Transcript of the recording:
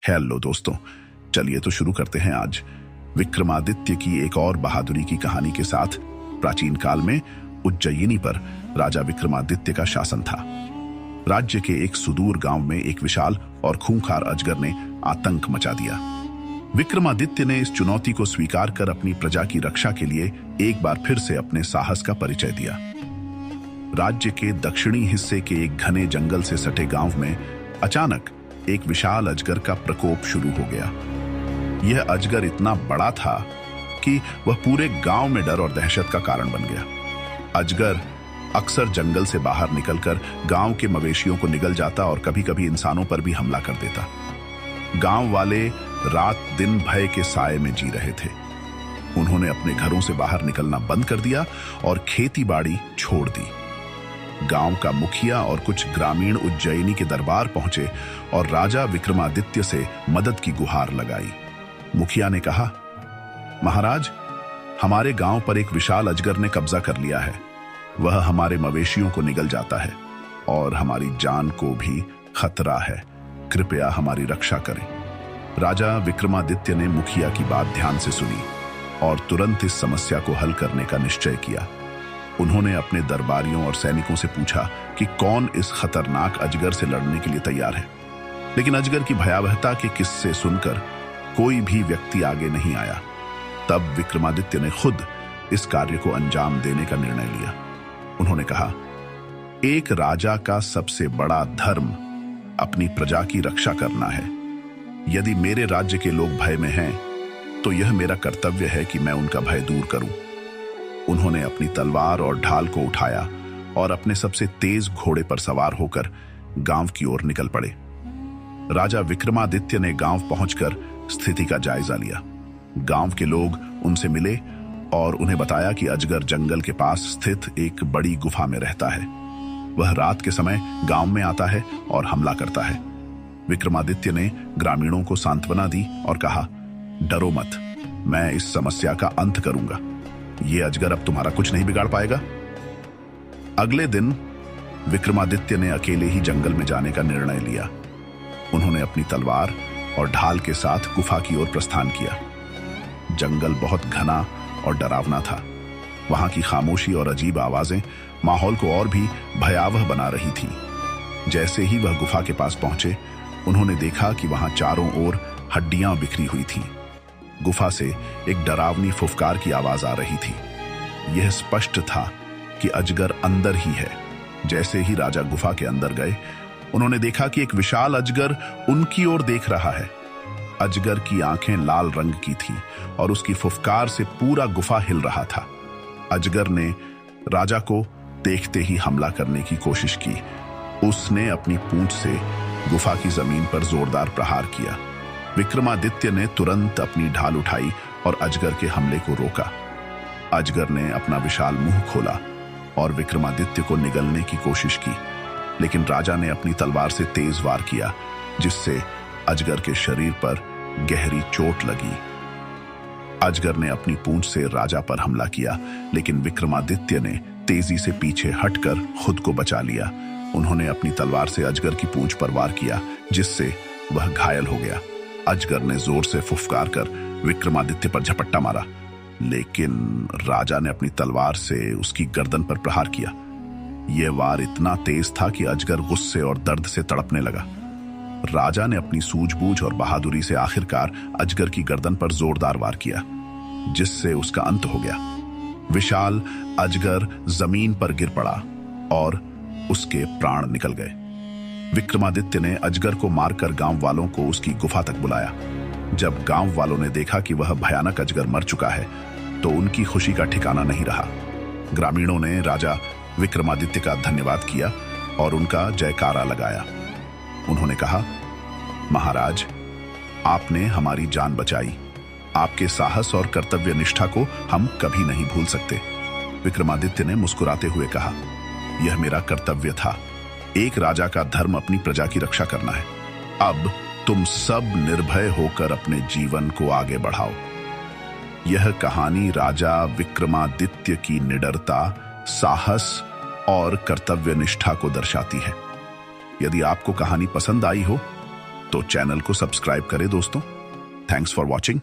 Hello दोस्तों, चलिए तो शुरू करते हैं आज विक्रमादित्य की एक और बहादुरी की कहानी के साथ। प्राचीन काल में उज्जयिनी पर राजा विक्रमादित्य का शासन था। राज्य के एक सुदूर गांव में एक विशाल और खूंखार अजगर ने आतंक मचा दिया। विक्रमादित्य ने इस चुनौती को स्वीकार कर अपनी प्रजा की रक्षा के लिए एक बार फिर से अपने साहस का परिचय दिया। राज्य के दक्षिणी हिस्से के एक घने जंगल से सटे गांव में अचानक एक विशाल अजगर का प्रकोप शुरू हो गया। यह अजगर इतना बड़ा था कि वह पूरे गांव में डर और दहशत का कारण बन गया। अजगर अक्सर जंगल से बाहर निकलकर गांव के मवेशियों को निगल जाता और कभी-कभी इंसानों पर भी हमला कर देता। गांव वाले रात दिन भय के साए में जी रहे थे। उन्होंने अपने घरों से बाहर निकलना बंद कर दिया और खेती बाड़ी छोड़ दी। गांव का मुखिया और कुछ ग्रामीण उज्जयिनी के दरबार पहुंचे और राजा विक्रमादित्य से मदद की गुहार लगाई। मुखिया ने कहा, महाराज, हमारे गांव पर एक विशाल अजगर ने कब्जा कर लिया है। वह हमारे मवेशियों को निगल जाता है और हमारी जान को भी खतरा है। कृपया हमारी रक्षा करें। राजा विक्रमादित्य ने मुखिया की बात ध्यान से सुनी और तुरंत इस समस्या को हल करने का निश्चय किया। उन्होंने अपने दरबारियों और सैनिकों से पूछा कि कौन इस खतरनाक अजगर से लड़ने के लिए तैयार है। लेकिन अजगर की भयावहता के किस्से सुनकर कोई भी व्यक्ति आगे नहीं आया। तब विक्रमादित्य ने खुद इस कार्य को अंजाम देने का निर्णय लिया। उन्होंने कहा, एक राजा का सबसे बड़ा धर्म अपनी प्रजा की रक्षा करना है। यदि मेरे राज्य के लोग भय में हैं, तो यह मेरा कर्तव्य है कि मैं उनका भय दूर करूं। उन्होंने अपनी तलवार और ढाल को उठाया और अपने सबसे तेज घोड़े पर सवार होकर गांव की ओर निकल पड़े। राजा विक्रमादित्य ने गांव पहुंचकर स्थिति का जायजा लिया। गांव के लोग उनसे मिले और उन्हें बताया कि अजगर जंगल के पास स्थित एक बड़ी गुफा में रहता है। वह रात के समय गांव में आता है और हमला करता है। विक्रमादित्य ने ग्रामीणों को सांत्वना दी और कहा, डरो मत, मैं इस समस्या का अंत करूंगा। ये अजगर अब तुम्हारा कुछ नहीं बिगाड़ पाएगा। अगले दिन विक्रमादित्य ने अकेले ही जंगल में जाने का निर्णय लिया। उन्होंने अपनी तलवार और ढाल के साथ गुफा की ओर प्रस्थान किया। जंगल बहुत घना और डरावना था। वहां की खामोशी और अजीब आवाजें माहौल को और भी भयावह बना रही थी। जैसे ही वह गुफा के पास पहुंचे, उन्होंने देखा कि वहां चारों ओर हड्डियां बिखरी हुई थीं। गुफा से एक डरावनी फुफकार की आवाज आ रही थी। यह स्पष्ट था कि अजगर अंदर ही है। जैसे ही राजा गुफा के अंदर गए, उन्होंने देखा कि एक विशाल अजगर उनकी ओर देख रहा है। अजगर की आंखें लाल रंग की थीं और उसकी फुफकार से पूरा गुफा हिल रहा था। अजगर ने राजा को देखते ही हमला करने की कोशिश की। उसने अपनी पूंछ से गुफा की जमीन पर जोरदार प्रहार किया। विक्रमादित्य ने तुरंत अपनी ढाल उठाई और अजगर के हमले को रोका। अजगर ने अपना विशाल मुंह खोला और विक्रमादित्य को निगलने की कोशिश की, लेकिन राजा ने अपनी तलवार से तेज वार किया, जिससे अजगर के शरीर पर गहरी चोट लगी। अजगर ने अपनी पूंछ से राजा पर हमला किया, लेकिन विक्रमादित्य ने तेजी से पीछे हटकर खुद को बचा लिया। उन्होंने अपनी तलवार से अजगर की पूंछ पर वार किया, जिससे वह घायल हो गया। अजगर ने जोर से फुफकार कर विक्रमादित्य पर झपट्टा मारा, लेकिन राजा ने अपनी तलवार से उसकी गर्दन पर प्रहार किया। यह वार इतना तेज था कि अजगर गुस्से और दर्द से तड़पने लगा। राजा ने अपनी सूझबूझ और बहादुरी से आखिरकार अजगर की गर्दन पर जोरदार वार किया, जिससे उसका अंत हो गया। विशाल अजगर जमीन पर गिर पड़ा और उसके प्राण निकल गए। विक्रमादित्य ने अजगर को मारकर गांव वालों को उसकी गुफा तक बुलाया। जब गांव वालों ने देखा कि वह भयानक अजगर मर चुका है, तो उनकी खुशी का ठिकाना नहीं रहा। ग्रामीणों ने राजा विक्रमादित्य का धन्यवाद किया और उनका जयकारा लगाया। उन्होंने कहा, महाराज, आपने हमारी जान बचाई। आपके साहस और कर्तव्य निष्ठा को हम कभी नहीं भूल सकते। विक्रमादित्य ने मुस्कुराते हुए कहा, यह मेरा कर्तव्य था। एक राजा का धर्म अपनी प्रजा की रक्षा करना है। अब तुम सब निर्भय होकर अपने जीवन को आगे बढ़ाओ। यह कहानी राजा विक्रमादित्य की निडरता, साहस और कर्तव्य निष्ठा को दर्शाती है। यदि आपको कहानी पसंद आई हो तो चैनल को सब्सक्राइब करें दोस्तों। Thanks for watching.